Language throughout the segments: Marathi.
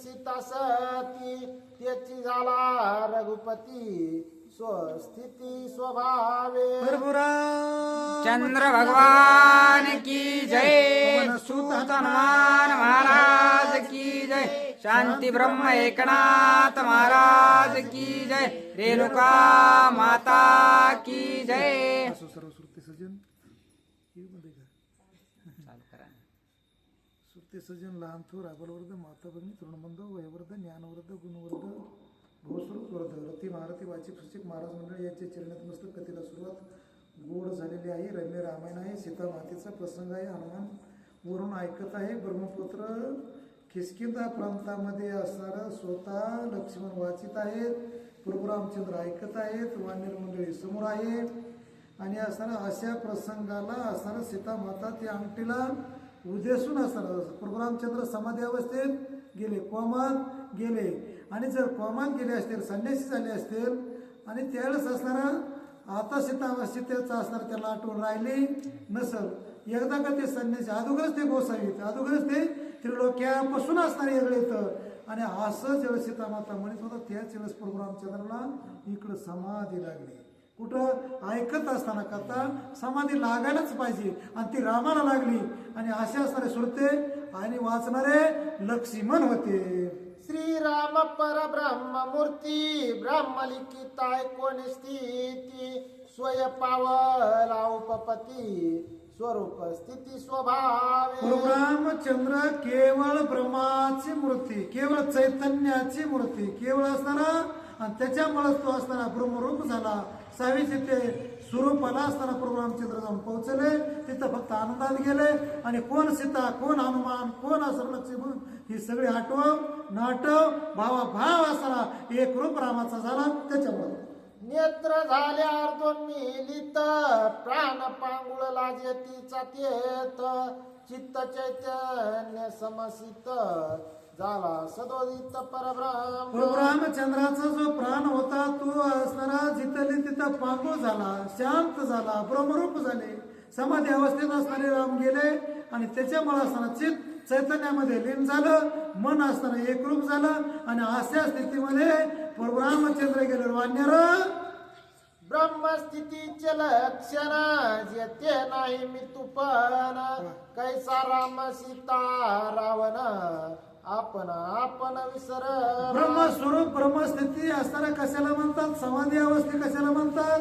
सीता सती त्याची झाला रघुपती स्वस्थिती स्वभावे। चंद्र भगवान की जय, सूत हनुमान महाराज की जय, शांती ब्रह्म एकनाथ महाराज की जय, रेणुका माता की जय। सर्व श्रुती सजन श्रुती सजन लहान थोर आबलवर्ध माता भगिनी तरुणबंध वयवर्ध ज्ञानवर्ध गुणवर्ध भोसृत वर्ध रती महारथी वाचिक सुचिक महाराज मंडळ यांच्या चरणात मस्तक कथेला सुरुवात गोड झालेली आहे। रम्य रामायण आहे, सीता मातेचा प्रसंग आहे। हनुमान वरून ऐकत आहे। ब्रह्मपुत्र किष्किंधा प्रांतामध्ये असणारा स्वतः लक्ष्मण वाचित आहेत, प्रभू रामचंद्र ऐकत आहेत, वानर मंडळी समोर आहे आणि असणारा अशा प्रसंगाला असणारा सीता माता त्या अंगठीला उद्देशून असणारा प्रभू रामचंद्र समाधी अवस्थेत गेले, कोमात गेले आणि जर कोमात गेले असतील संन्यासी झाले असतील आणि त्यावेळेस असणारा आता सीतेचा असणार त्याला आठवण राहिली नसल। एकदा का ते संन्यासी अगोदरच ते गोसावीत अगोदरच ते त्रिलोक्यापासून असणारे वेगळे येतं आणि असं जेव्हा सीता माता म्हणत होता त्याच वेळेस प्रभू रामचंद्राला इकडं समाधी लागली। कुठं ऐकत असताना करता समाधी लागायलाच पाहिजे आणि ती रामाला लागली आणि असे असणारे श्रोते आणि वाचणारे लक्ष्मण होते। श्रीराम परब्रह्म मूर्ती ब्रह्मलिखित कोणी स्थिती स्वय पावला उपपती स्वरूप स्थिती स्वभावे। रामचंद्र केवळ ब्रह्माची मूर्ती, केवळ चैतन्याची मूर्ती, केवळ असणारा आणि त्याच्यामुळे तो असणारा ब्रह्मरूप झाला। सावीचे ते स्वरूपाला असताना प्रभू रामचंद्र जाऊन पोहोचले, तिथं फक्त आनंदात गेले आणि कोण सीता कोण हनुमान कोण असं लक्ष्मण ही सगळी आठव नाटव भावाभाव असताना एक रूप रामाचा झाला। त्याच्यामुळे नेत्र झाल्या अर्धोन मिलित प्राण पांगुळ लाजतीचा तेत चित्त चैतन्य समसित झाला सदोदित परब्रह्म। रामचंद्राचा जो प्राण होता तो असणारा जिथली तिथं पांगुळ झाला, शांत झाला, ब्रह्मरूप झाले। समाधी अवस्थेत असणारे राम गेले आणि त्याच्यामुळे असताना चित्त चैतन्यामध्ये लीन झालं, मन असताना एकरूप झालं आणि अशा स्थितीमध्ये प्रभू रामचंद्र गेले। वान्यर ब्रह्मस्थितीचे लक्षण जेते नाही मी तुपन कैसा राम सीता रावण आपण आपण विसर। ब्रह्मस्वरूप ब्रह्मस्थिती असताना कशाला म्हणतात? समाधी अवस्थे कशाला म्हणतात?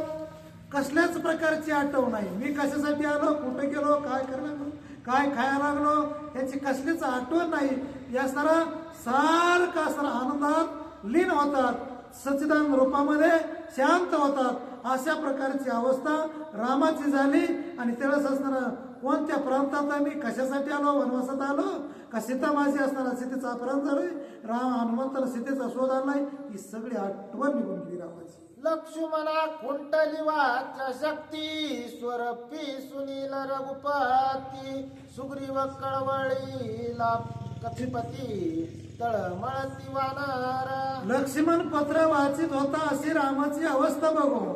कसल्याच प्रकारची आठव नाही, मी कशासाठी आलो, कुठे गेलो, काय करायला काय खायला लागलो याची कसलीच आठवण नाही। या असणारा सारखा असणारा आनंदात लीन होतात, सच्चिदानंद रूपामध्ये शांत होतात। अशा प्रकारची अवस्था रामाची झाली आणि त्यावेळेस असणारा कोणत्या प्रांतात मी कशासाठी आलो, वनवासात आलो का सीता माझी असणारा सीतेचा अपहरण झालोय, राम हनुमंताला सीतेचा शोध आलाय, ही सगळी आठवण निघून गेली रामाची। लक्ष्मणा कुंटली वाचा शक्ती स्वरूपी सुनील रघुपती सुग्रीव कळवळीला कथिपती तळमळती वानर। लक्ष्मण पत्र वाचित होता अशी रामाची अवस्था बघून,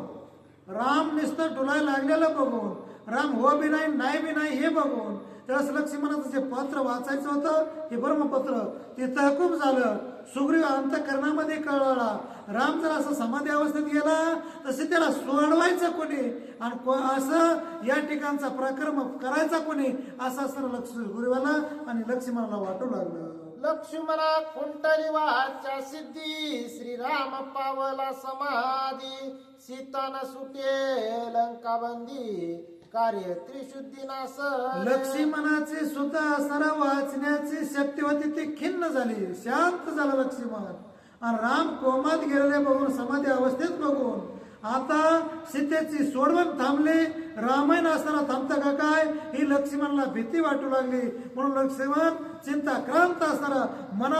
राम नुसतं डुलायला लागलेलं बघून, राम हो बी नाही बी नाही हे बघून त्यावेळेस लक्ष्मणाचं जे पत्र वाचायचं होतं हे ब्रह्मपत्र ते तहकूब झालं। सुग्रीव अंतःकरणामध्ये कळवळा, राम जर असं समाधी अवस्थेत गेला तसे त्याला सोडवायचं कोणी आणि असं या ठिकाणचा पराक्रम करायचा कोणी असं असं सुग्रीवाला आणि लक्ष्मणाला वाटू लागलं। लक्ष्मणा कुंटली वाचा सिद्धी श्रीराम पावला समाधी सीतान सुटे लंका बंदी कार्य त्रिशुद्धी नाश। लक्ष्मणाची सुद्धा असणारा वाचण्याची शक्ती होती ती खिन्न झाली, शांत झाला लक्ष्मण आणि राम कोमात गेलेले बघून समाधी अवस्थेत बघून आता सीतेची सोडवण थांबली, रामायण असताना थांबतं का काय ही लक्ष्मणाला भीती वाटू लागली। म्हणून लक्ष्मण चिंताक्रांत असणारा मना